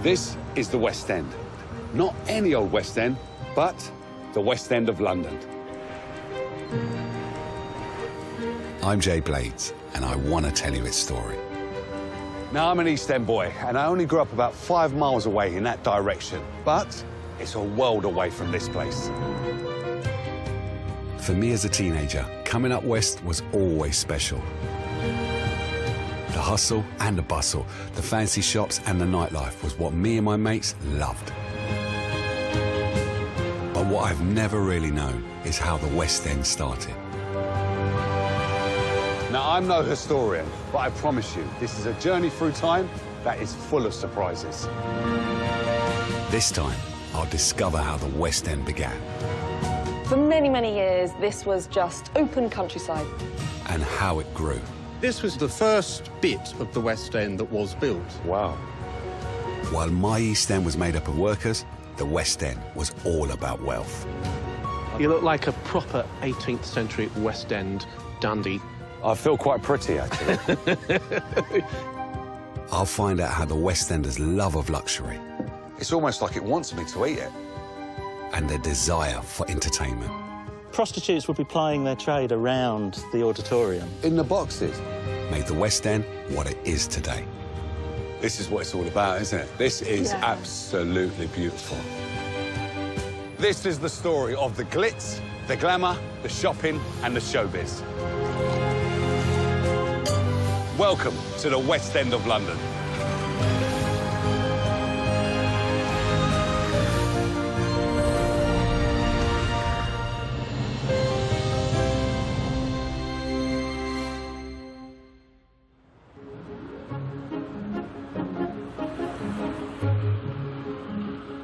This is the West End. Not any old West End, but the West End of London. I'm Jay Blades, and I want to tell you its story. Now, I'm an East End boy, and I only grew up about 5 miles away in that direction. But it's a world away from this place. For me as a teenager, coming up west was always special. The hustle and the bustle, the fancy shops and the nightlife was what me and my mates loved. But what I've never really known is how the West End started. Now, I'm no historian, but I promise you, this is a journey through time that is full of surprises. This time, I'll discover how the West End began. For many, many years, this was just open countryside. And how it grew. This was the first bit of the West End that was built. Wow. While my East End was made up of workers, the West End was all about wealth. You look like a proper 18th century West End dandy. I feel quite pretty, actually. I'll find out how the West Enders' love of luxury It's almost like it wants me to eat it. and their desire for entertainment Prostitutes would be plying their trade around the auditorium. In the boxes. made the West End what it is today. This is what it's all about, isn't it? This is Yeah. absolutely beautiful. This is the story of the glitz, the glamour, the shopping, and the showbiz. Welcome to the West End of London.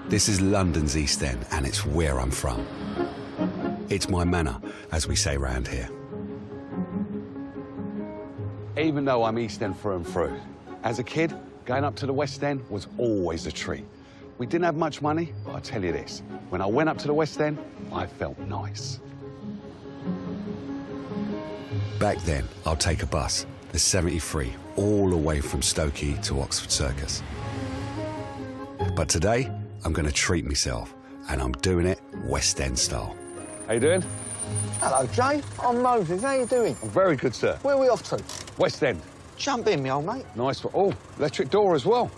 This is London's East End, and it's where I'm from. It's my manor, as we say round here. Even though I'm East End through and through, as a kid, going up to the West End was always a treat. We didn't have much money, but I'll tell you this, when I went up to the West End, I felt nice. Back then, I'll take a bus, the 73, all the way from Stokey to Oxford Circus. But today, I'm going to treat myself, and I'm doing it West End style. How you doing? Hello, Jay. I'm Moses. How you doing? I'm very good, sir. Where are we off to? West End. Jump in, me old mate. Nice one. Oh, electric door as well.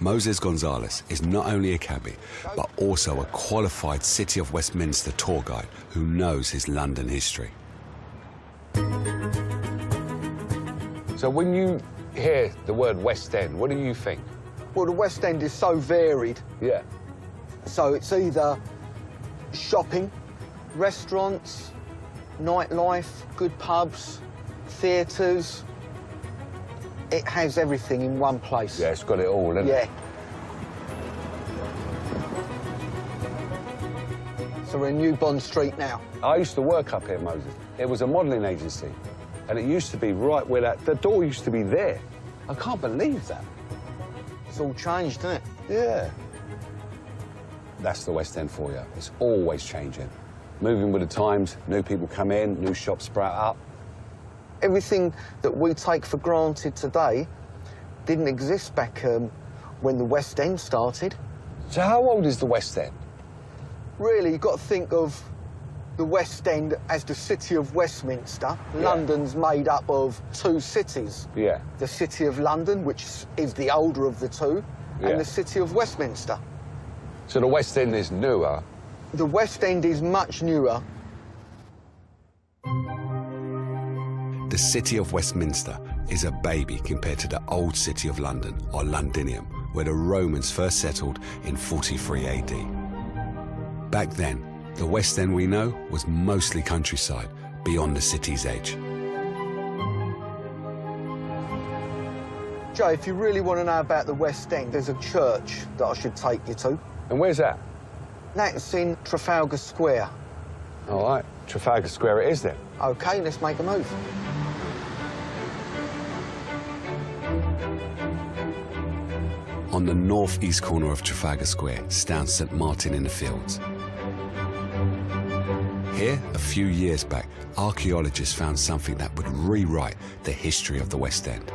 Moses Gonzalez is not only a cabbie, but also a qualified City of Westminster tour guide who knows his London history. So when you hear the word West End, what do you think? Well, the West End is so varied. Yeah. So it's either shopping, restaurants, nightlife, good pubs, theatres. It has everything in one place. Yeah, it's got it all, hasn't it? Yeah. So we're in New Bond Street now. I used to work up here, Moses. It was a modelling agency, and it used to be right where the door used to be there. I can't believe that. It's all changed, isn't it? Yeah. That's the West End for you. It's always changing. Moving with the times, new people come in, new shops sprout up. Everything that we take for granted today didn't exist back when the West End started. So how old is the West End? Really, you've got to think of the West End as the City of Westminster. Yeah. London's made up of 2 cities. Yeah. The City of London, which is the older of the 2, Yeah. and the City of Westminster. So the West End is newer. The West End is much newer. The City of Westminster is a baby compared to the old City of London, or Londinium, where the Romans first settled in 43 AD. Back then, the West End we know was mostly countryside, beyond the city's edge. Joe, if you really want to know about the West End, there's a church that I should take you to. And where's that? That's in Trafalgar Square. All right, Trafalgar Square it is then. OK, let's make a move. On the northeast corner of Trafalgar Square stands St Martin in the Fields. Here, a few years back, archaeologists found something that would rewrite the history of the West End.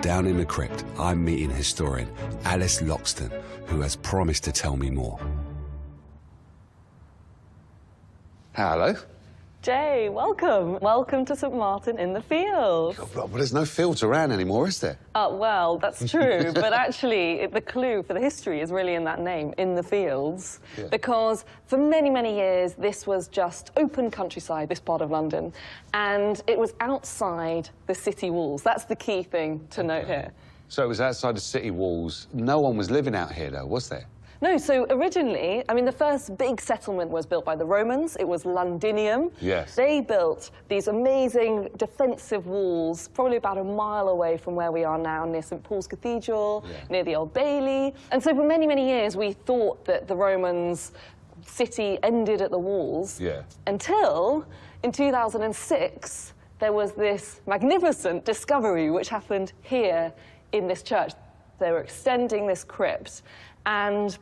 Down in the crypt, I'm meeting historian Alice Loxton, who has promised to tell me more. Hello. Jay, welcome. Welcome to St Martin in the Fields. Well, there's no fields around anymore, is there? Well, that's true, but actually the clue for the history is really in that name, in the Fields, because for many, many years this was just open countryside, this part of London, and it was outside the city walls. That's the key thing to note here. So it was outside the city walls. No one was living out here, though, was there? No, so originally, I mean, the first big settlement was built by the Romans. It was Londinium. Yes. They built these amazing defensive walls, probably about a mile away from where we are now, near St Paul's Cathedral, near the Old Bailey. And so for many, many years, we thought that the Romans' city ended at the walls. Until, in 2006, there was this magnificent discovery which happened here in this church. They were extending this crypt, and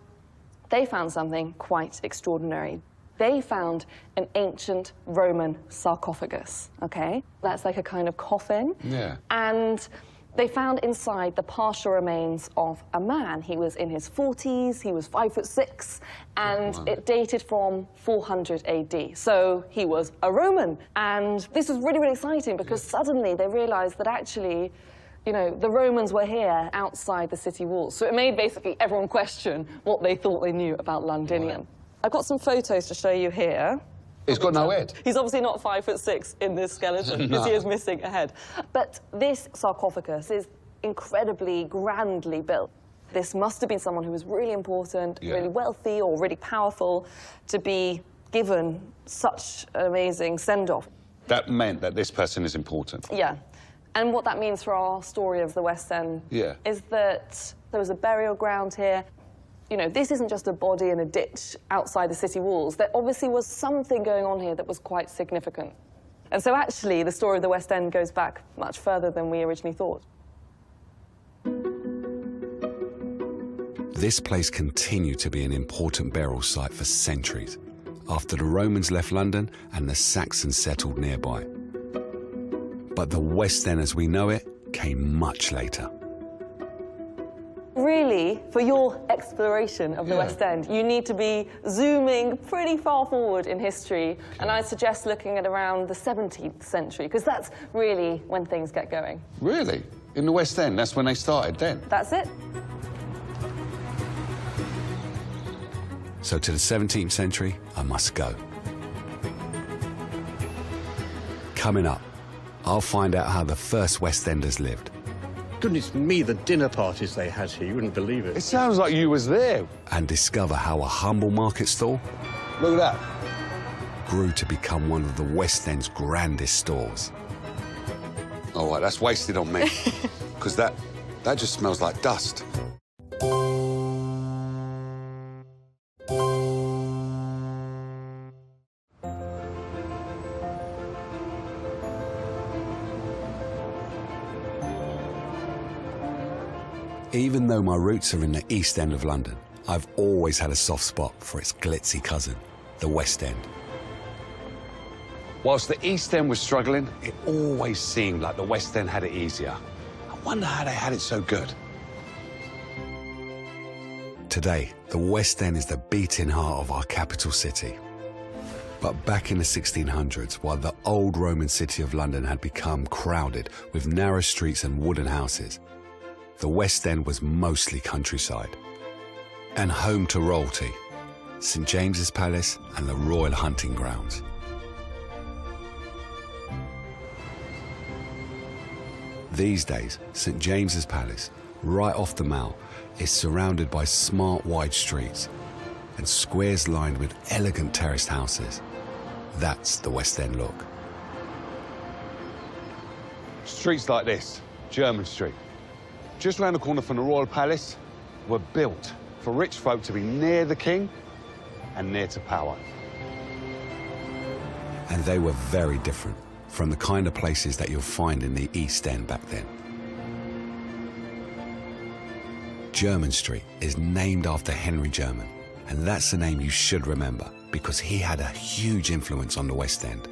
they found something quite extraordinary. They found an ancient Roman sarcophagus, okay? That's like a kind of coffin. And they found inside the partial remains of a man. He was in his 40s, he was 5'6", and it dated from 400 AD. So he was a Roman. And this was really, really exciting because suddenly they realized that actually, you know, the Romans were here outside the city walls. So it made basically everyone question what they thought they knew about Londinium. I've got some photos to show you here. He's got no head. He's obviously not 5'6" in this skeleton because he is missing a head. But this sarcophagus is incredibly grandly built. This must have been someone who was really important, really wealthy or really powerful to be given such an amazing send-off. That meant that this person is important. Yeah. And what that means for our story of the West End is that there was a burial ground here. You know, this isn't just a body in a ditch outside the city walls. There obviously was something going on here that was quite significant. And so actually, the story of the West End goes back much further than we originally thought. This place continued to be an important burial site for centuries, after the Romans left London and the Saxons settled nearby. But the West End as we know it came much later. Really, for your exploration of the West End, you need to be zooming pretty far forward in history, and I suggest looking at around the 17th century, because that's really when things get going. Really? In the West End? That's when they started then? That's it. So to the 17th century, I must go. Coming up, I'll find out how the first West Enders lived. Goodness me, the dinner parties they had here, you wouldn't believe it. It sounds like you was there. And discover how a humble market stall Look at that. grew to become one of the West End's grandest stores. All right, that's wasted on me. Because that just smells like dust. Even though my roots are in the East End of London, I've always had a soft spot for its glitzy cousin, the West End. Whilst the East End was struggling, it always seemed like the West End had it easier. I wonder how they had it so good. Today, the West End is the beating heart of our capital city. But back in the 1600s, while the old Roman city of London had become crowded with narrow streets and wooden houses, the West End was mostly countryside and home to royalty, St James's Palace and the Royal Hunting Grounds. These days, St James's Palace, right off the Mall, is surrounded by smart wide streets and squares lined with elegant terraced houses. That's the West End look. Streets like this, Jermyn Street, just round the corner from the Royal Palace, were built for rich folk to be near the king and near to power. And they were very different from the kind of places that you'll find in the East End back then. Jermyn Street is named after Henry Jermyn, and that's a name you should remember because he had a huge influence on the West End.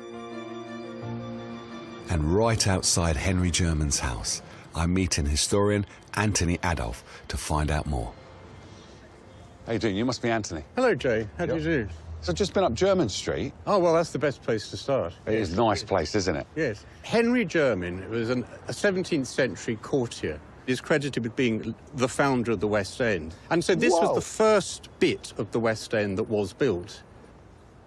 And right outside Henry Jermyn's house, I'm meeting historian Anthony Adolph to find out more. How you doing? You must be Anthony. Hello, Jay. How do you do? So I've just been up Jermyn Street. Oh, well, that's the best place to start. It is a nice place, isn't it? Yes. Henry Jermyn was a 17th century courtier. He's credited with being the founder of the West End. And so this was the first bit of the West End that was built.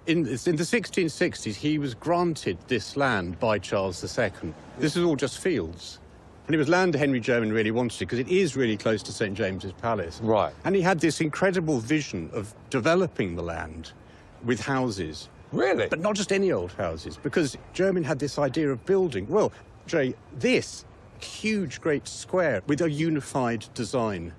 In the 1660s, he was granted this land by Charles II. This is all just fields. And it was land Henry Jermyn really wanted because it is really close to St. James's Palace. Right. And he had this incredible vision of developing the land with houses. Really? But not just any old houses, because Jermyn had this idea of building, well, Jay, this huge great square with a unified design.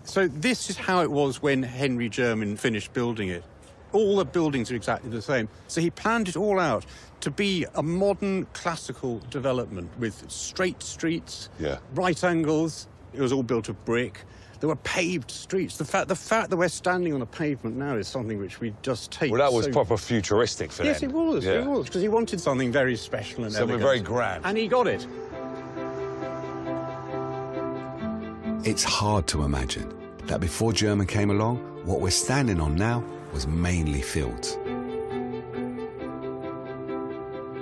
So this is how it was when Henry Jermyn finished building it. All the buildings are exactly the same. So he planned it all out to be a modern classical development with straight streets, right angles. It was all built of brick. There were paved streets. The fact that we're standing on a pavement now is something which we just take. Well, that was proper futuristic for them. Yes, it was. Yeah. It was, because he wanted something very special and something elegant. very grand. And he got it. It's hard to imagine that before Jermyn came along, what we're standing on now was mainly fields.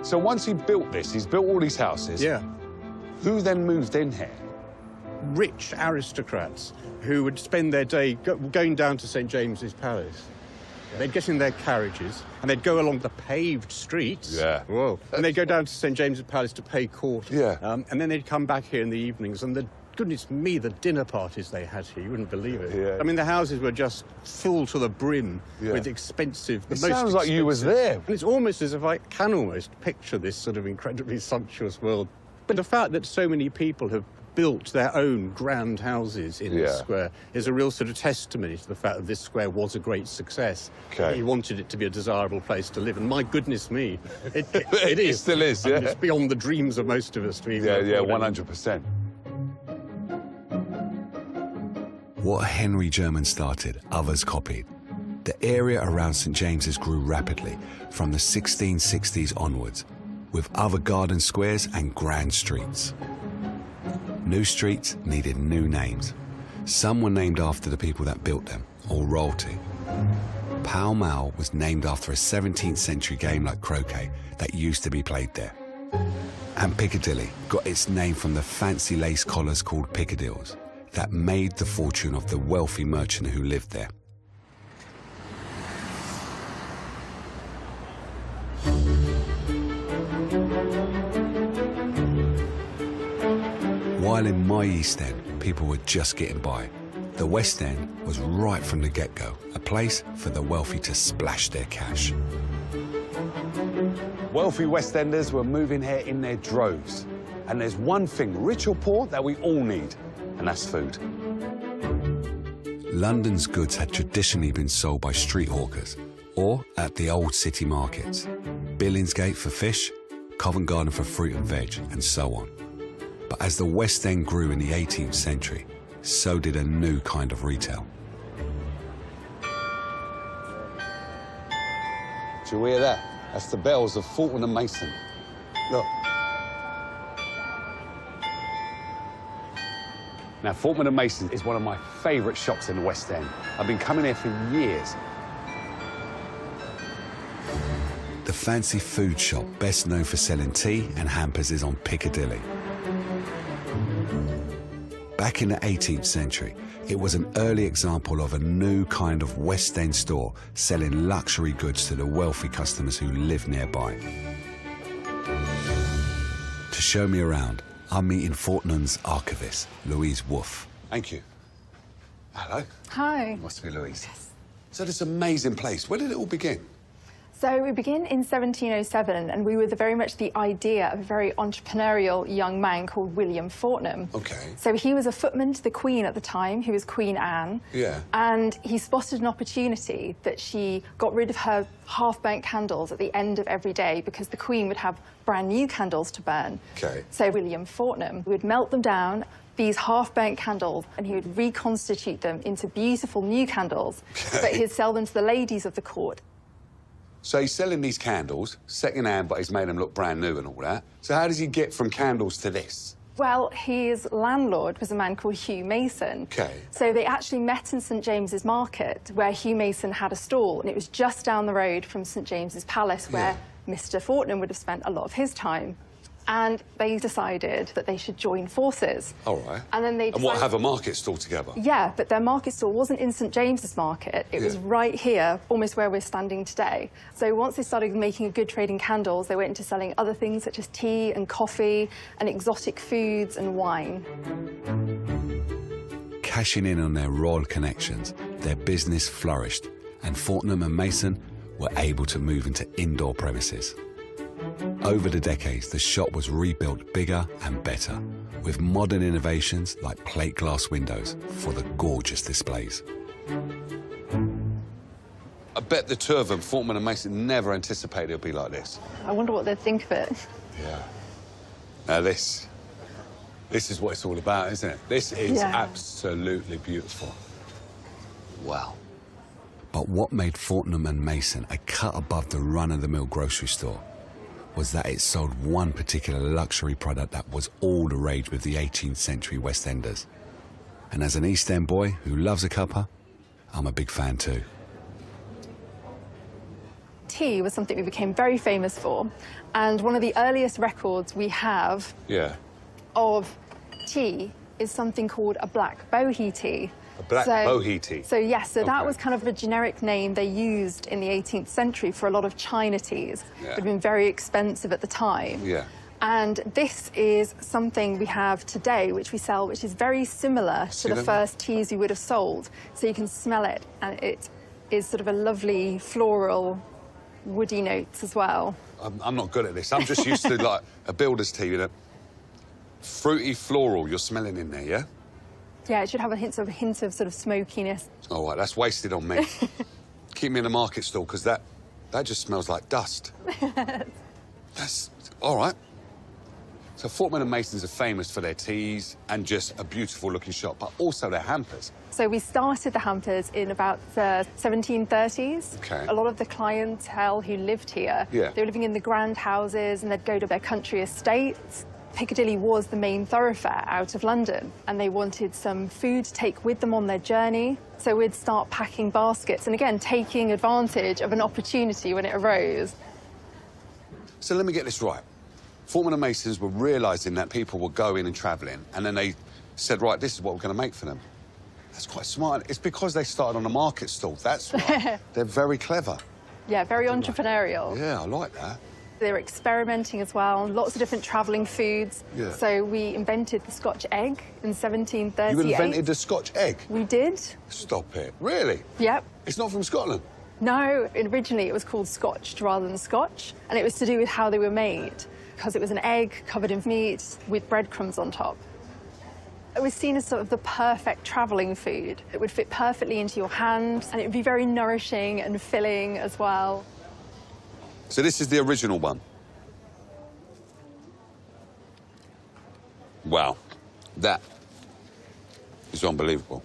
So once he built this, he's built all these houses. Yeah. Who then moved in here? Rich aristocrats who would spend their day going down to St. James's Palace. They'd get in their carriages and they'd go along the paved streets. Yeah. Whoa. And they'd go down to St. James's Palace to pay court. Yeah. And then they'd come back here in the evenings, and goodness me, the dinner parties they had here, you wouldn't believe it. Yeah. I mean, the houses were just full to the brim with expensive... It sounds like you was there. And it's almost as if I can almost picture this sort of incredibly sumptuous world. But the fact that so many people have built their own grand houses in this square is a real sort of testimony to the fact that this square was a great success. Okay. He wanted it to be a desirable place to live, and my goodness me, it is. It still is, yeah. I mean, it's beyond the dreams of most of us to even Yeah, afford it. 100%. What Henry Jermyn started, others copied. The area around St. James's grew rapidly from the 1660s onwards, with other garden squares and grand streets. New streets needed new names. Some were named after the people that built them, or royalty. Pall Mall was named after a 17th century game like croquet that used to be played there. And Piccadilly got its name from the fancy lace collars called piccadilles that made the fortune of the wealthy merchant who lived there. While in my East End, people were just getting by, the West End was right from the get-go, a place for the wealthy to splash their cash. Wealthy West Enders were moving here in their droves. And there's one thing, rich or poor, that we all need, and that's food. London's goods had traditionally been sold by street hawkers or at the old city markets. Billingsgate for fish, Covent Garden for fruit and veg, and so on. But as the West End grew in the 18th century, so did a new kind of retail. Do you hear that? That's the bells of Fulton and Mason. Look. Now, Fulton and Mason is one of my favourite shops in the West End. I've been coming here for years. The fancy food shop best known for selling tea and hampers is on Piccadilly. Back in the 18th century, it was an early example of a new kind of West End store selling luxury goods to the wealthy customers who live nearby. To show me around, I'm meeting Fortnum's archivist, Louise Wolfe. Thank you. Hello. Hi. Must be Louise. Yes. So this amazing place, where did it all begin? So we begin in 1707, and we were very much the idea of a very entrepreneurial young man called William Fortnum. Okay. So he was a footman to the Queen at the time, who was Queen Anne. Yeah. And he spotted an opportunity that she got rid of her half-burnt candles at the end of every day because the Queen would have brand new candles to burn. Okay. So William Fortnum would melt them down, these half-burnt candles, and he would reconstitute them into beautiful new candles, but he'd sell them to the ladies of the court. So he's selling these candles, second-hand, but he's made them look brand new and all that. So how does he get from candles to this? Well, his landlord was a man called Hugh Mason. OK. So they actually met in St James's Market, where Hugh Mason had a stall, and it was just down the road from St James's Palace, where Mr Fortnum would have spent a lot of his time. And they decided that they should join forces. All right. And then they And what, have a market stall together? Yeah, but their market stall wasn't in St James's Market. It was right here, almost where we're standing today. So once they started making a good trade in candles, they went into selling other things such as tea and coffee and exotic foods and wine. Cashing in on their royal connections, their business flourished, and Fortnum and Mason were able to move into indoor premises. Over the decades, the shop was rebuilt bigger and better, with modern innovations like plate glass windows for the gorgeous displays. I bet the two of them, Fortnum and Mason, never anticipated it'd be like this. I wonder what they'd think of it. Yeah. Now this is what it's all about, isn't it? This is absolutely beautiful. Wow. But what made Fortnum and Mason a cut above the run-of-the-mill grocery store was that it sold one particular luxury product that was all the rage with the 18th century West Enders. And as an East End boy who loves a cuppa, I'm a big fan too. Tea was something we became very famous for, and one of the earliest records we have of tea is something called a black bohea tea. A black bohea tea? So, yes, that was kind of a generic name they used in the 18th century for a lot of China teas. It had been very expensive at the time. And this is something we have today, which we sell, which is very similar to the first teas you would have sold. So you can smell it, and it is sort of a lovely floral, woody notes as well. I'm not good at this. I'm just used to, like, a builder's tea, you know. Fruity floral you're smelling in there, yeah? Yeah, it should have a hint of sort of smokiness. All right, that's wasted on me. Keep me in the market stall, because that just smells like dust. That's... all right. So Fortnum and Masons are famous for their teas and just a beautiful-looking shop, but also their hampers. So we started the hampers in about the 1730s. OK. A lot of the clientele who lived here, they were living in the grand houses, and they'd go to their country estates. Piccadilly was the main thoroughfare out of London, and they wanted some food to take with them on their journey. So we'd start packing baskets, and again, taking advantage of an opportunity when it arose. So let me get this right. Fortnum and Masons were realising that people were going and travelling, and then they said, right, this is what we're going to make for them. That's quite smart. It's because they started on a market stall. That's why. They're very clever. Yeah, very entrepreneurial. Yeah, I like that. They were experimenting as well, lots of different travelling foods. So we invented the Scotch egg in 1738. You invented the Scotch egg? We did. Stop it. Really? Yep. It's not from Scotland? No, originally it was called scotched rather than Scotch, and it was to do with how they were made, because it was an egg covered in meat with breadcrumbs on top. It was seen as sort of the perfect travelling food. It would fit perfectly into your hand, and it would be very nourishing and filling as well. So this is the original one? Wow, that is unbelievable.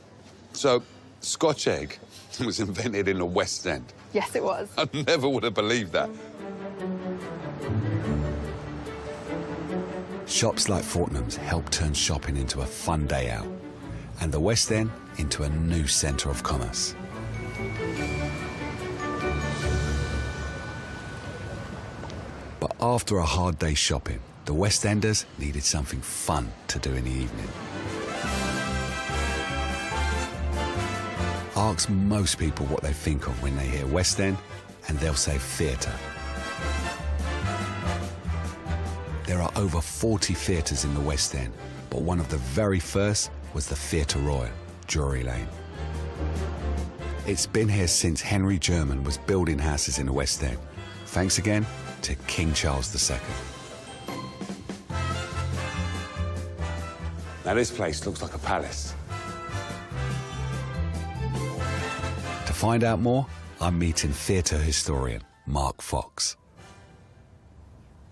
So, Scotch egg was invented in the West End. Yes, it was. I never would have believed that. Shops like Fortnum's helped turn shopping into a fun day out, and the West End into a new centre of commerce. But after a hard day's shopping, the West Enders needed something fun to do in the evening. Ask most people what they think of when they hear West End, and they'll say theatre. There are over 40 theatres in the West End, but one of the very first was the Theatre Royal, Drury Lane. It's been here since Henry Jermyn was building houses in the West End. Thanks again to King Charles II. Now, this place looks like a palace. To find out more, I'm meeting theatre historian Mark Fox.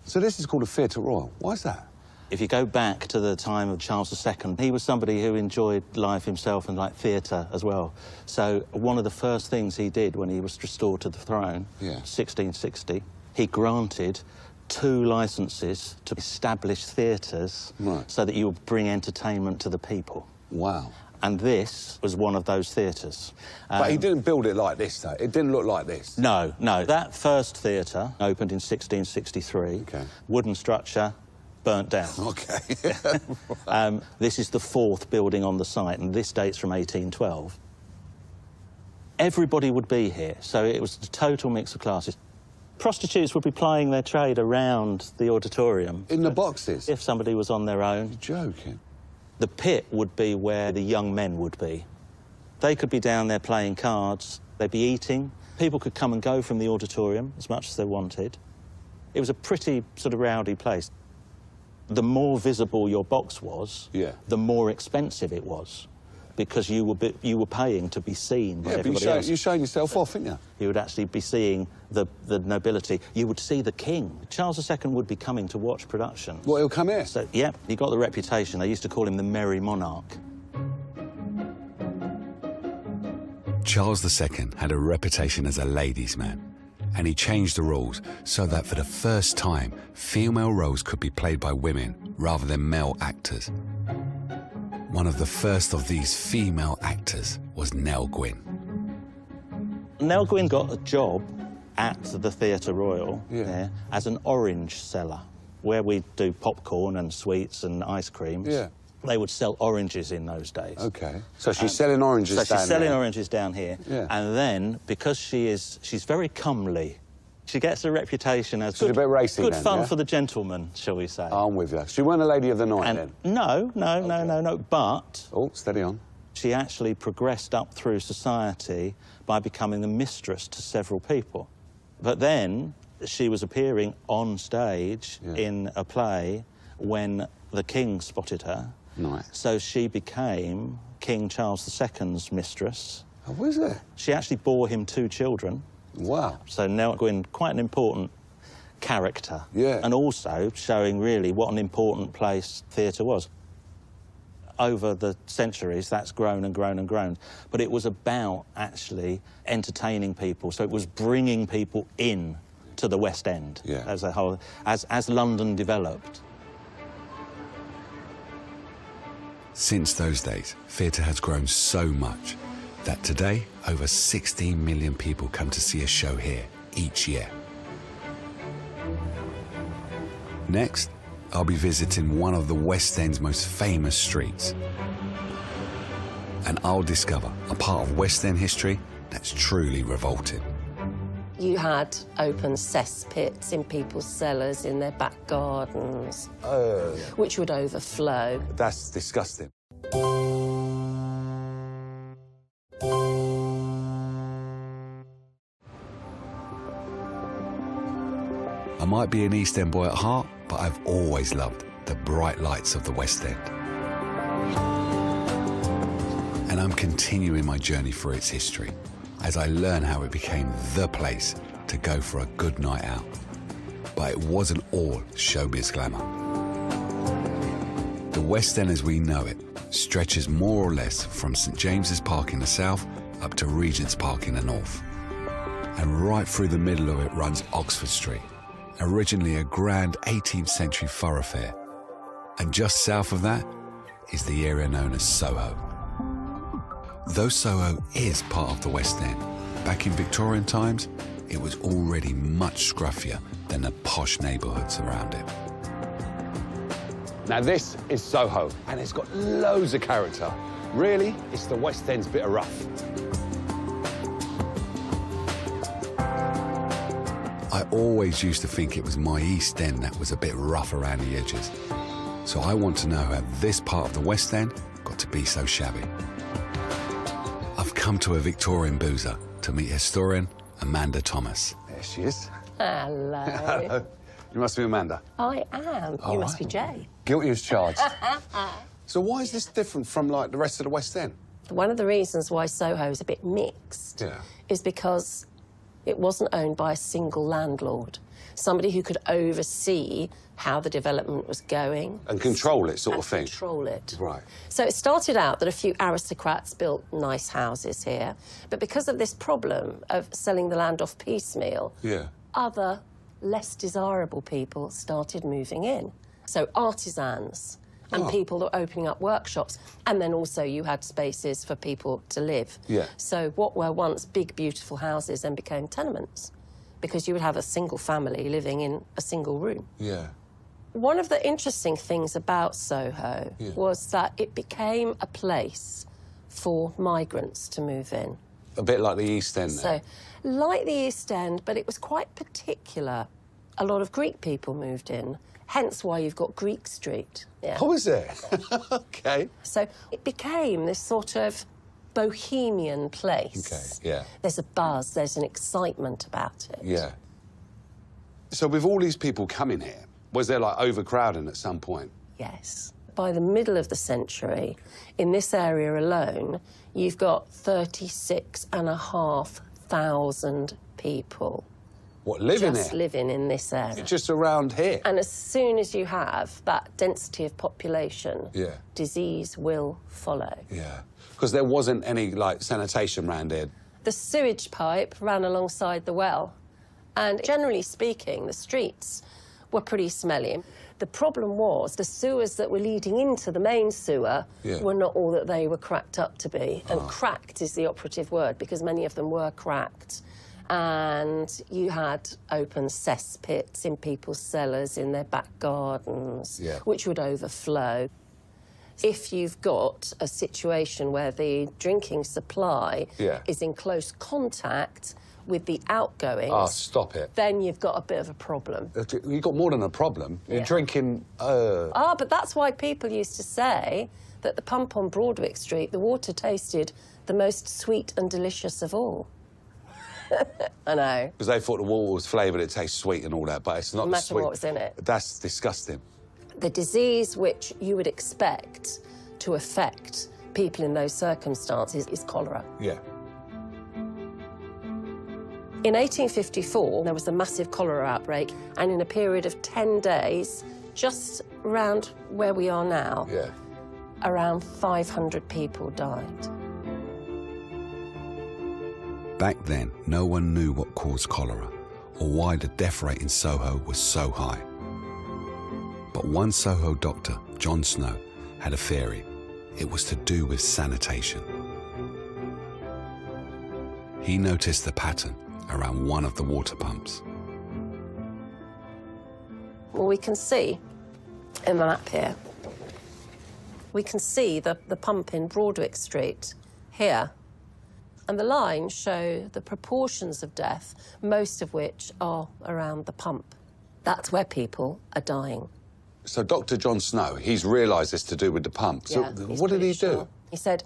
So this is called a Theatre Royal. Why is that? If you go back to the time of Charles II, he was somebody who enjoyed life himself and like theatre as well. So one of the first things he did when he was restored to the throne, 1660, he granted 2 licences to establish theatres so that you would bring entertainment to the people. Wow. And this was one of those theatres. But he didn't build it like this, though. It didn't look like this. No, no. That first theatre opened in 1663. OK. Wooden structure, burnt down. OK. This is the 4th building on the site, and this dates from 1812. Everybody would be here, so it was a total mix of classes. Prostitutes would be plying their trade around the auditorium. In the boxes? If somebody was on their own. You're joking. The pit would be where the young men would be. They could be down there playing cards, they'd be eating. People could come and go from the auditorium as much as they wanted. It was a pretty sort of rowdy place. The more visible your box was, the more expensive it was, because you were paying to be seen by everybody else. You're showing yourself off, aren't you? You would actually be seeing the nobility. You would see the king. Charles II would be coming to watch production. Well, he'll come here? So, yeah, he got the reputation. They used to call him the Merry Monarch. Charles II had a reputation as a ladies' man, and he changed the rules so that for the first time, female roles could be played by women rather than male actors. One of the first of these female actors was Nell Gwyn. Nell Gwyn got a job at the Theatre Royal there as an orange seller, where we do popcorn and sweets and ice creams. Yeah. They would sell oranges in those days. OK. So she's selling oranges down here? So she's selling oranges down here. Yeah. And then, because she's very comely, she gets a reputation as She's a bit racy good then, fun yeah? for the gentleman, shall we say. I'm with you. She weren't a lady of the night, And then? no, but... Oh, steady on. She actually progressed up through society by becoming the mistress to several people. But then she was appearing on stage in a play when the king spotted her. Nice. So she became King Charles II's mistress. Oh, was it? She actually bore him 2 children. Wow. So Nell Gwyn, quite an important character. Yeah. And also showing really what an important place theatre was. Over the centuries, that's grown and grown and grown. But it was about actually entertaining people. So it was bringing people in to the West End as a whole, as London developed. Since those days, theatre has grown so much that today, over 16 million people come to see a show here each year. Next, I'll be visiting one of the West End's most famous streets. And I'll discover a part of West End history that's truly revolting. You had open cesspits in people's cellars, in their back gardens, which would overflow. That's disgusting. I might be an East End boy at heart, but I've always loved the bright lights of the West End. And I'm continuing my journey through its history as I learn how it became the place to go for a good night out. But it wasn't all showbiz glamour. The West End as we know it stretches more or less from St James's Park in the south up to Regent's Park in the north. And right through the middle of it runs Oxford Street, originally a grand 18th century thoroughfare. And just south of that is the area known as Soho. Though Soho is part of the West End, back in Victorian times, it was already much scruffier than the posh neighbourhoods around it. Now this is Soho, and it's got loads of character. Really, it's the West End's bit of rough. I always used to think it was my East End that was a bit rough around the edges. So I want to know how this part of the West End got to be so shabby. I've come to a Victorian boozer to meet historian Amanda Thomas. There she is. Hello. Hello. You must be Amanda. I am. You must be Jay. Guilty as charged. So why is this different from, like, the rest of the West End? One of the reasons why Soho's a bit mixed is because it wasn't owned by a single landlord. somebody who could oversee how the development was going. And control it, sort of thing. Control it. Right. So it started out that a few aristocrats built nice houses here, but because of this problem of selling the land off piecemeal, other less desirable people started moving in. So artisans and people that were opening up workshops, and then also you had spaces for people to live. So what were once big, beautiful houses then became tenements, because you would have a single family living in a single room. One of the interesting things about Soho was that it became a place for migrants to move in. A bit like the East End, So, like the East End, but it was quite particular. A lot of Greek people moved in, hence why you've got Greek Street. Oh, is there? OK. So it became this sort of bohemian place. There's a buzz, there's an excitement about it. So with all these people coming here, was there, like, overcrowding at some point? Yes. By the middle of the century, in this area alone, you've got 36,500 people. What, living just here? living in this area. Just around here? And as soon as you have that density of population, disease will follow. Because there wasn't any, like, sanitation around here. The sewage pipe ran alongside the well, and generally speaking, the streets were pretty smelly. The problem was the sewers that were leading into the main sewer were not all that they were cracked up to be. And cracked is the operative word, because many of them were cracked. And you had open cesspits in people's cellars, in their back gardens, which would overflow. If you've got a situation where the drinking supply is in close contact with the outgoings... Oh, stop it. Then you've got a bit of a problem. You've got more than a problem. You're drinking... but that's why people used to say that the pump on Broadwick Street, the water tasted the most sweet and delicious of all. I know. Because they thought the water was flavoured, it tastes sweet and all that, but it's not No matter sweet. what was in it. That's disgusting. The disease which you would expect to affect people in those circumstances is cholera. In 1854, there was a massive cholera outbreak, and in a period of 10 days, just around where we are now, around 500 people died. Back then, no one knew what caused cholera or why the death rate in Soho was so high. But one Soho doctor, John Snow, had a theory. It was to do with sanitation. He noticed the pattern around one of the water pumps. Well, we can see in the map here, we can see the pump in Broadwick Street here. And the lines show the proportions of death, most of which are around the pump. That's where people are dying. So Dr. John Snow, he's realised it's to do with the pump. So what did he do? He said,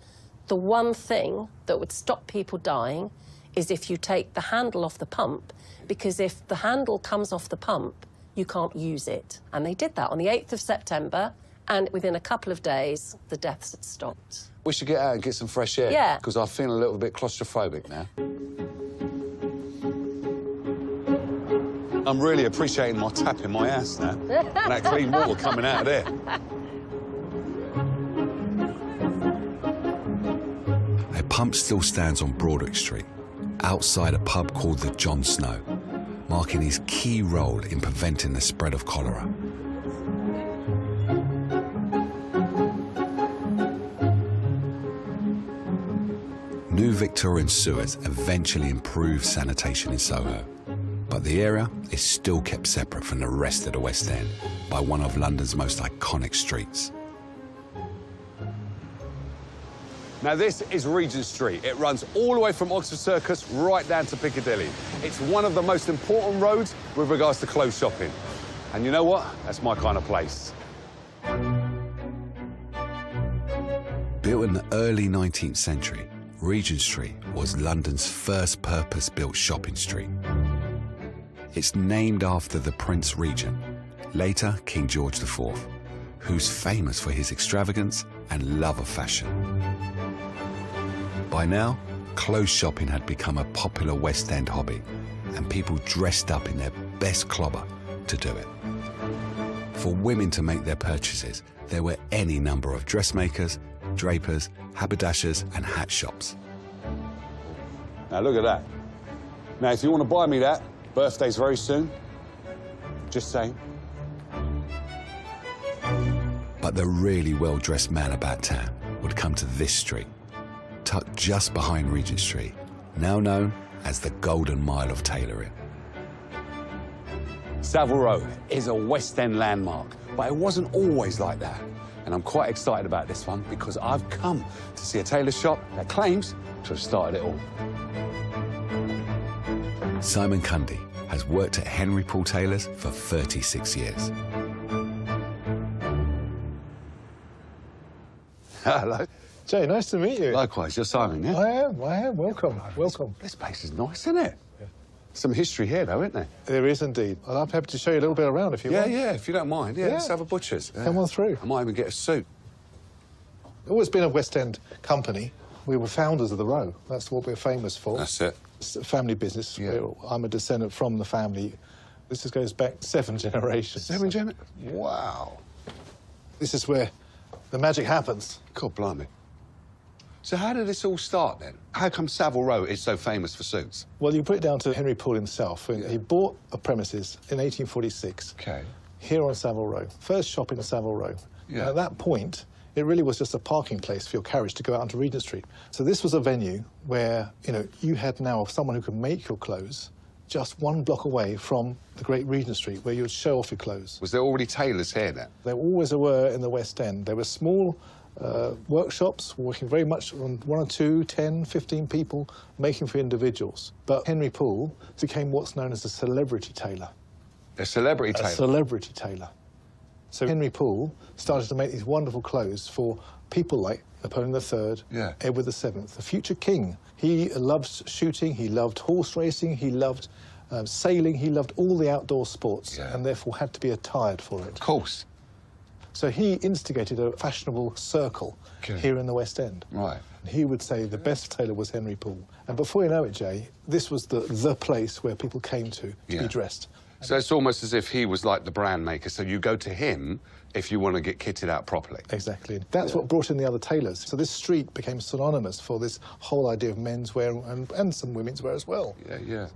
the one thing that would stop people dying is if you take the handle off the pump, because if the handle comes off the pump, you can't use it. And they did that on the 8th of September, and within a couple of days, the deaths had stopped. We should get out and get some fresh air. Yeah. Because I feel a little bit claustrophobic now. I'm really appreciating my tap in my ass now. And that clean water coming out of there. A pump still stands on Broadwick Street, outside a pub called the John Snow, marking his key role in preventing the spread of cholera. New Victorian sewers eventually improved sanitation in Soho, but the area is still kept separate from the rest of the West End by one of London's most iconic streets. Now, this is Regent Street. It runs all the way from Oxford Circus right down to Piccadilly. It's one of the most important roads with regards to clothes shopping. And you know what? That's my kind of place. Built in the early 19th century, Regent Street was London's first purpose-built shopping street. It's named after the Prince Regent, later King George IV, who's famous for his extravagance and love of fashion. By now, clothes shopping had become a popular West End hobby, and people dressed up in their best clobber to do it. For women to make their purchases, there were any number of dressmakers, drapers, haberdashers and hat shops. Now look at that. Now if you want to buy me that, birthday's very soon. Just saying. But the really well-dressed man about town would come to this street, tucked just behind Regent Street, now known as the Golden Mile of tailoring. Savile Row is a West End landmark, but it wasn't always like that. And I'm quite excited about this one because I've come to see a tailor shop that claims to have started it all. Simon Cundy has worked at Henry Paul Taylor's for 36 years. Hello. Jay, nice to meet you. Likewise, you're Simon, yeah? I am. Welcome. Welcome. This place is nice, isn't it? Yeah. Some history here, though, isn't there? There is indeed. And I'm happy to show you a little bit around if you want. Yeah, if you don't mind. Yeah, let's have a butcher's. Yeah. Come on through. I might even get a suit. Always been a West End company. We were founders of the Row. That's what we're famous for. That's it. It's a family business. Yeah. I'm a descendant from the family. This goes back 7 generations. 7 generations? Wow. This is where the magic happens. God blimey. So how did this all start, then? How come Savile Row is so famous for suits? Well, you put it down to Henry Paul himself. He bought a premises in 1846 here on Savile Row. First shop in Savile Row. Yeah. And at that point, it really was just a parking place for your carriage to go out onto Regent Street. So this was a venue where, you had now someone who could make your clothes just 1 block away from the Great Regent Street, where you would show off your clothes. Was there already tailors here then? There always were in the West End. There were small workshops working very much on 1 or 2, 10, 15 people making for individuals. But Henry Paul became what's known as a celebrity tailor. A celebrity tailor? A celebrity tailor. So Henry Paul started to make these wonderful clothes for people like Napoleon III, Edward VII, the future king. He loved shooting, he loved horse racing, he loved sailing, he loved all the outdoor sports, and therefore had to be attired for it. Of course. So he instigated a fashionable circle here in the West End. Right. He would say the best tailor was Henry Paul. And before you know it, Jay, this was the place where people came to be dressed. So it's almost as if he was like the brand maker, so you go to him if you want to get kitted out properly. Exactly. That's what brought in the other tailors. So this street became synonymous for this whole idea of menswear and some women's wear as well. Yeah.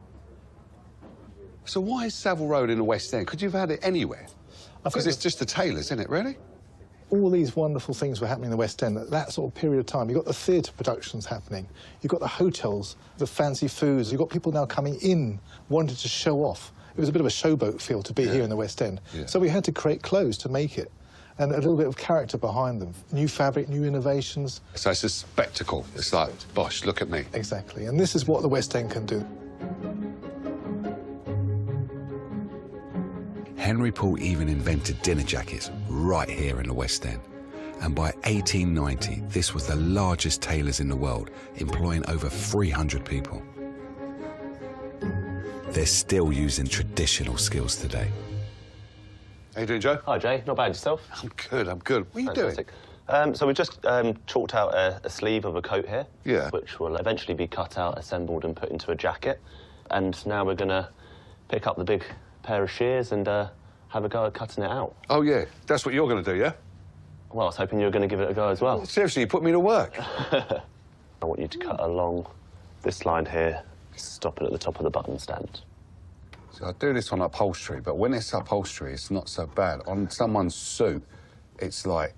So why is Savile Row in the West End? Could you have had it anywhere? Because it's just the tailors, isn't it, really? All these wonderful things were happening in the West End at that sort of period of time. You've got the theatre productions happening. You've got the hotels, the fancy foods. You've got people now coming in, wanting to show off. It was a bit of a showboat feel to be here in the West End. So we had to create clothes to make it, and a little bit of character behind them. New fabric, new innovations. So it's a spectacle. It's like, bosh, look at me. Exactly, and this is what the West End can do. Henry Paul even invented dinner jackets right here in the West End. And by 1890, this was the largest tailors in the world, employing over 300 people. They're still using traditional skills today. How you doing, Joe? Hi, Jay. Not bad, yourself? I'm good. What are you doing? So we just chalked out a sleeve of a coat here, which will eventually be cut out, assembled and put into a jacket. And now we're going to pick up the big pair of shears and have a go at cutting it out. Oh, yeah. That's what you're going to do, yeah? Well, I was hoping you were going to give it a go as well. Seriously, you put me to work. I want you to cut along this line here, stop it at the top of the button stand. So I do this on upholstery, but when it's upholstery, it's not so bad. On someone's suit, it's like...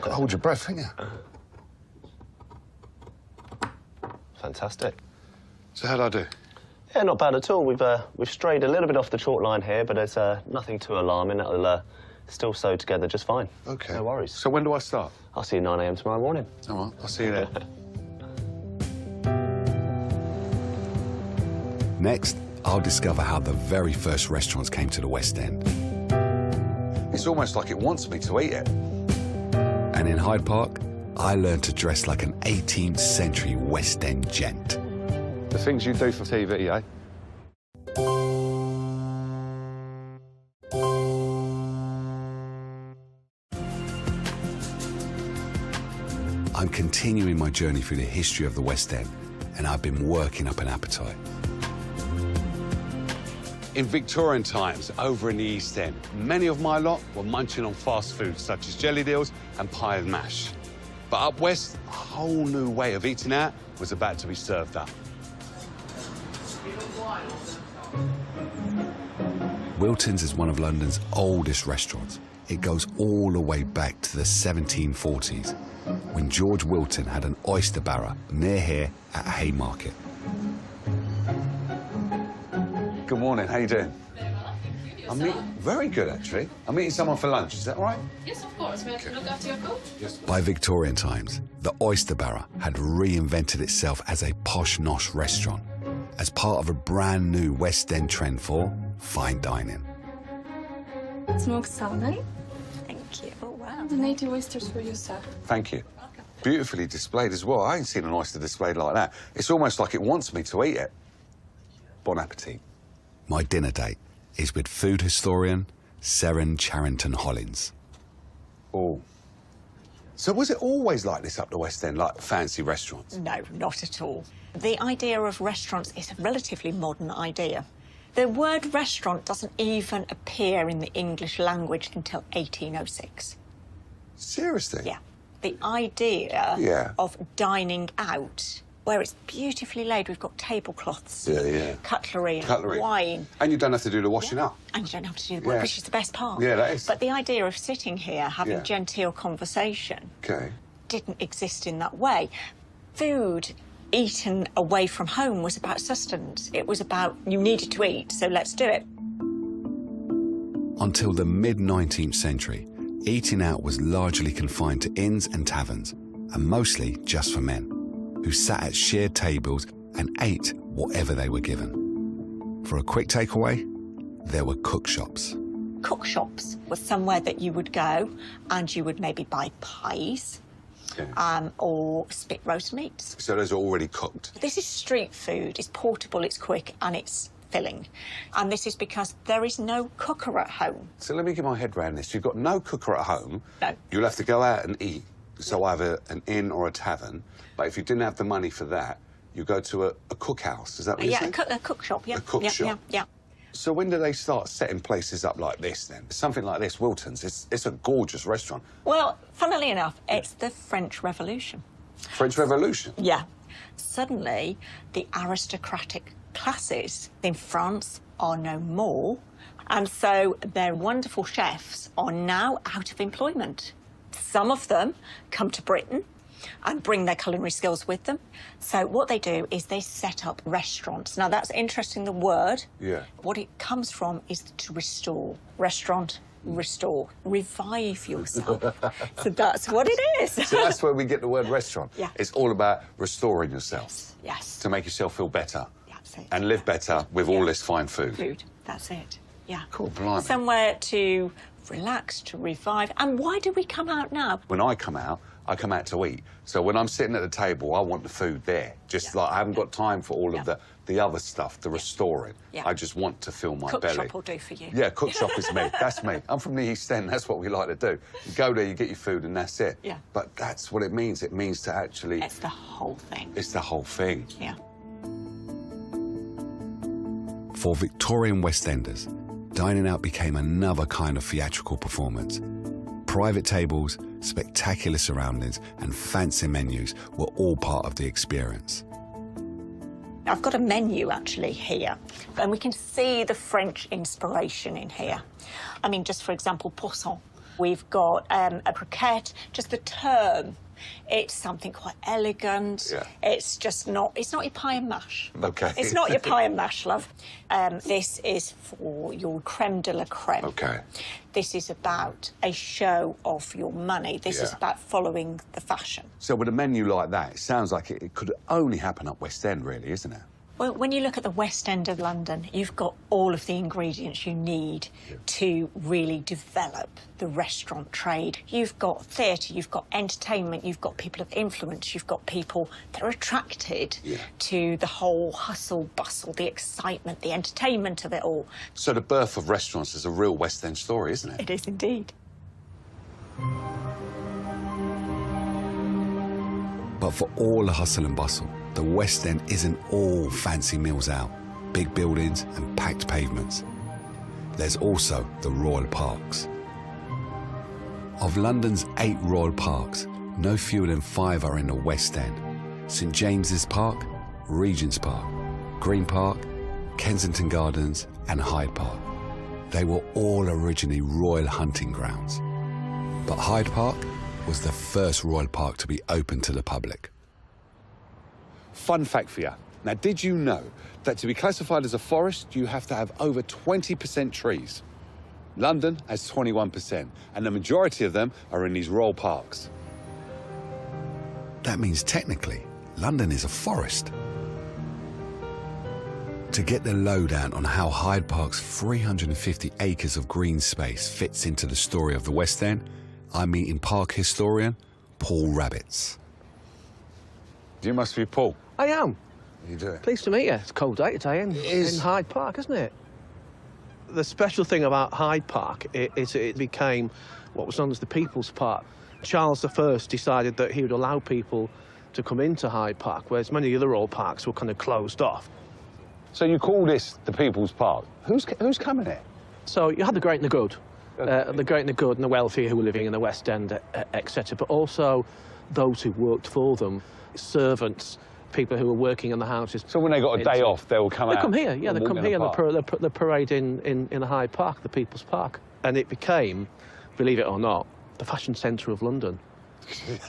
Got to hold your breath, haven't you? Fantastic. So how'd I do? Yeah, not bad at all. We've strayed a little bit off the chalk line here, but it's nothing too alarming. It'll still sew together just fine. OK. No worries. So when do I start? I'll see you 9 a.m. tomorrow morning. All right, I'll see you there. Next, I'll discover how the very first restaurants came to the West End. It's almost like it wants me to eat it. And in Hyde Park, I learned to dress like an 18th century West End gent. The things you do for TV, eh? I'm continuing my journey through the history of the West End, and I've been working up an appetite. In Victorian times, over in the East End, many of my lot were munching on fast food such as jelly deals and pie and mash. But up west, a whole new way of eating out was about to be served up. Wilton's is one of London's oldest restaurants. It goes all the way back to the 1740s, when George Wilton had an oyster barrow near here at Haymarket. Good morning, how you doing? Very good, actually. I'm meeting someone for lunch, is that all right? Yes, of course. May I look after your coat? Yes. By Victorian times, the oyster barrow had reinvented itself as a posh nosh restaurant, as part of a brand new West End trend for fine dining. Smoked salmon. Thank you. Oh, wow. The native oysters for you, sir. Thank you. Beautifully displayed as well. I ain't seen an oyster displayed like that. It's almost like it wants me to eat it. Bon appetit. My dinner date is with food historian Seren Charrington-Hollins. Oh. So was it always like this up the West End, like fancy restaurants? No, not at all. The idea of restaurants is a relatively modern idea. The word restaurant doesn't even appear in the English language until 1806. Seriously? Yeah. The idea of dining out, where it's beautifully laid, we've got tablecloths, cutlery, wine. And you don't have to do the washing up. And you don't have to do the work, which is the best part. Yeah, that is. But the idea of sitting here, having genteel conversation, didn't exist in that way. Food eaten away from home was about sustenance. It was about, you needed to eat, so let's do it. Until the mid-19th century, eating out was largely confined to inns and taverns, and mostly just for men, who sat at shared tables and ate whatever they were given. For a quick takeaway, there were cook shops. Cook shops was somewhere that you would go and you would maybe buy pies, or spit roast meats. So those are already cooked? This is street food. It's portable, it's quick, and it's filling. And this is because there is no cooker at home. So let me get my head around this. You've got no cooker at home. No. You'll have to go out and eat. So either an inn or a tavern. But if you didn't have the money for that, you go to a cookhouse. Is that what you're saying? A cook shop, A cook shop. Yeah. So when do they start setting places up like this, then? Something like this, Wilton's, it's a gorgeous restaurant. Well, funnily enough, it's the French Revolution. French Revolution? Yeah. Suddenly, the aristocratic classes in France are no more, and so their wonderful chefs are now out of employment. Some of them come to Britain and bring their culinary skills with them. So what they do is they set up restaurants. Now, that's interesting, the word. Yeah. What it comes from is to restore. Restaurant, restore. Revive yourself. So that's what it is. So that's where we get the word restaurant. Yeah. It's all about restoring yourself. Yes. To make yourself feel better. Yeah, absolutely. And live better with all this fine food. Food, that's it. Yeah. Cool, blimey. Somewhere to relax, to revive. And why do we come out now? When I come out to eat. So when I'm sitting at the table, I want the food there. Just like I haven't got time for all of the other stuff, the restoring. Yeah. I just want to fill my Cook belly. shop will do for you. Yeah, cook shop is me. That's me. I'm from the East End. That's what we like to do. You go there, you get your food, and that's it. Yeah. But that's what it means. It means to actually... It's the whole thing. It's the whole thing. Yeah. For Victorian West Enders, dining out became another kind of theatrical performance. Private tables, spectacular surroundings, and fancy menus were all part of the experience. I've got a menu actually here, and we can see the French inspiration in here. I mean, just for example, poisson. We've got a croquette, just the term. It's something quite elegant. Yeah. It's just not, it's not your pie and mash. Okay. It's not your pie and mash, love. This is for your creme de la creme. Okay. This is about a show of your money. This is about following the fashion. So with a menu like that, it sounds like it could only happen up West End, really, isn't it? Well, when you look at the West End of London, you've got all of the ingredients you need to really develop the restaurant trade. You've got theatre, you've got entertainment, you've got people of influence, you've got people that are attracted to the whole hustle, bustle, the excitement, the entertainment of it all. So the birth of restaurants is a real West End story, isn't it? It is indeed. But for all the hustle and bustle, the West End isn't all fancy meals out. big buildings and packed pavements. There's also the Royal Parks. Of London's 8 Royal Parks, no fewer than 5 are in the West End. St James's Park, Regent's Park, Green Park, Kensington Gardens and Hyde Park. They were all originally royal hunting grounds. But Hyde Park was the first royal park to be open to the public. Fun fact for you. Now, did you know that to be classified as a forest, you have to have over 20% trees? London has 21%, and the majority of them are in these royal parks. That means technically, London is a forest. To get the lowdown on how Hyde Park's 350 acres of green space fits into the story of the West End, I'm meeting park historian Paul Rabbits. You must be Paul. I am. You do it. Pleased to meet you. It's a cold day today in Hyde Park, isn't it? The special thing about Hyde Park is it became what was known as the People's Park. Charles I decided that he would allow people to come into Hyde Park, whereas many other old parks were kind of closed off. So you call this the People's Park. Who's coming here? So you had the great and the good. The great and the good and the wealthy who were living in the West End, etc., but also those who worked for them, servants, people who were working in the houses. So when they got a day off, they will come out? They come here, yeah, they come here and they parade in the Hyde Park, the People's Park. And it became, believe it or not, the fashion centre of London.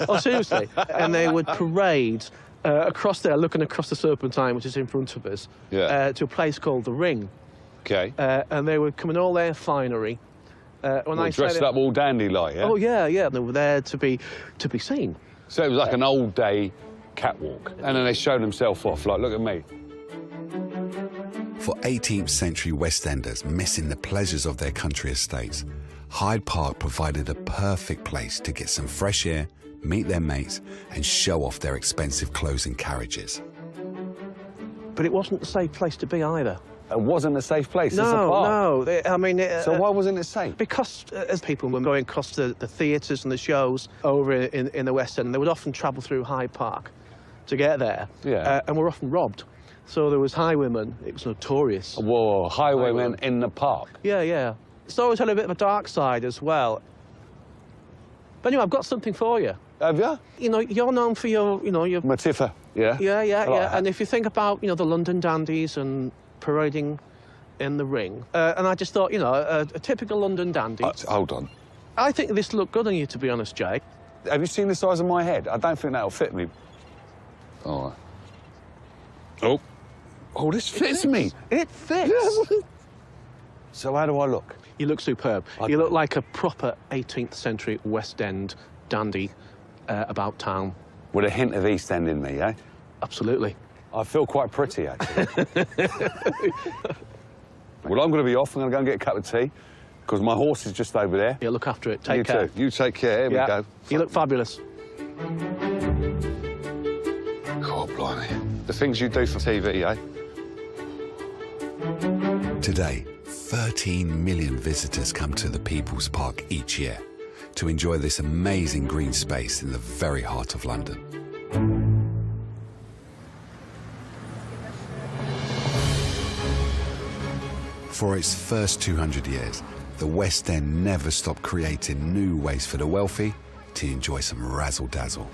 Oh, seriously. And they would parade across there, looking across the Serpentine, which is in front of us, to a place called the Ring. OK. And they would come in all their finery. Dressed up all dandy-like, yeah? Oh, yeah. They were there to be seen. So it was like an old-day catwalk, and then they showed themselves off, like, look at me. For 18th century West Enders missing the pleasures of their country estates, Hyde Park provided a perfect place to get some fresh air, meet their mates, and show off their expensive clothes and carriages. But it wasn't a safe place to be either. It wasn't a safe place? No, it's a park. no. I mean... so why wasn't it safe? Because as people were going across the theatres and the shows over in the West End, they would often travel through Hyde Park to get there. Yeah. And were often robbed. So there was highwaymen. It was notorious. Whoa, highwaymen in the park? Yeah. It's always had a bit of a dark side as well. But anyway, I've got something for you. Have you? You know, you're known for your... Matiffa, yeah? Yeah. And if you think about, the London dandies and parading in the Ring, and I just thought, a typical London dandy... hold on. I think this looked good on you, to be honest, Jake. Have you seen the size of my head? I don't think that'll fit me. All right. Oh, this fits me. It fits. So how do I look? You look superb. You look like a proper 18th century West End dandy about town. With a hint of East End in me, eh? Absolutely. I feel quite pretty, actually. Well, I'm going to be off. I'm going to go and get a cup of tea, because my horse is just over there. Yeah, look after it. Take care. You too. You take care. Here we go. You look fabulous. God, blimey. The things you do for TV, eh? Today, 13 million visitors come to the People's Park each year to enjoy this amazing green space in the very heart of London. For its first 200 years, the West End never stopped creating new ways for the wealthy to enjoy some razzle-dazzle.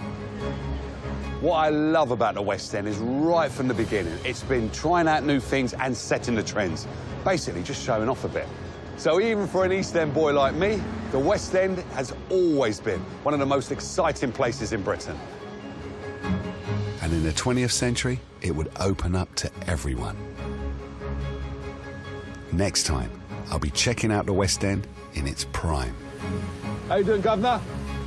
What I love about the West End is right from the beginning, it's been trying out new things and setting the trends. Basically, just showing off a bit. So even for an East End boy like me, the West End has always been one of the most exciting places in Britain. And in the 20th century, it would open up to everyone. Next time, I'll be checking out the West End in its prime. How you doing, Governor?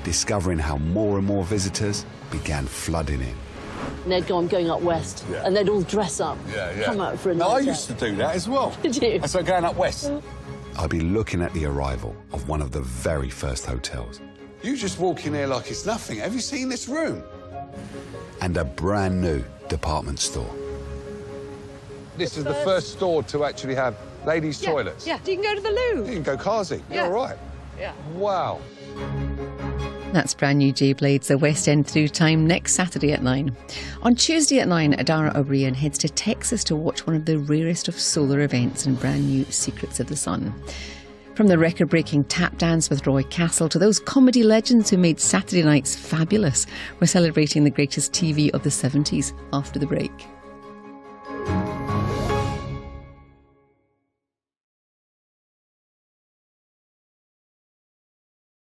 Discovering how more and more visitors began flooding in. And they'd go, I'm going up west, and they'd all dress up, come out for a night out. I used to do that as well. Did you? That's like going up west. I'll be looking at the arrival of one of the very first hotels. You just walk in here like it's nothing. Have you seen this room? And a brand new department store. This is the first store to actually have ladies' toilets. Yeah, you can go to the loo. You can go Kazi. Yeah. You're all right. Yeah. Wow. That's brand new J Blades, the West End Through Time, next Saturday at 9. On Tuesday at 9, Dara O'Brien heads to Texas to watch one of the rarest of solar events in brand new Secrets of the Sun. From the record-breaking tap dance with Roy Castle to those comedy legends who made Saturday nights fabulous, we're celebrating the greatest TV of the 70s after the break.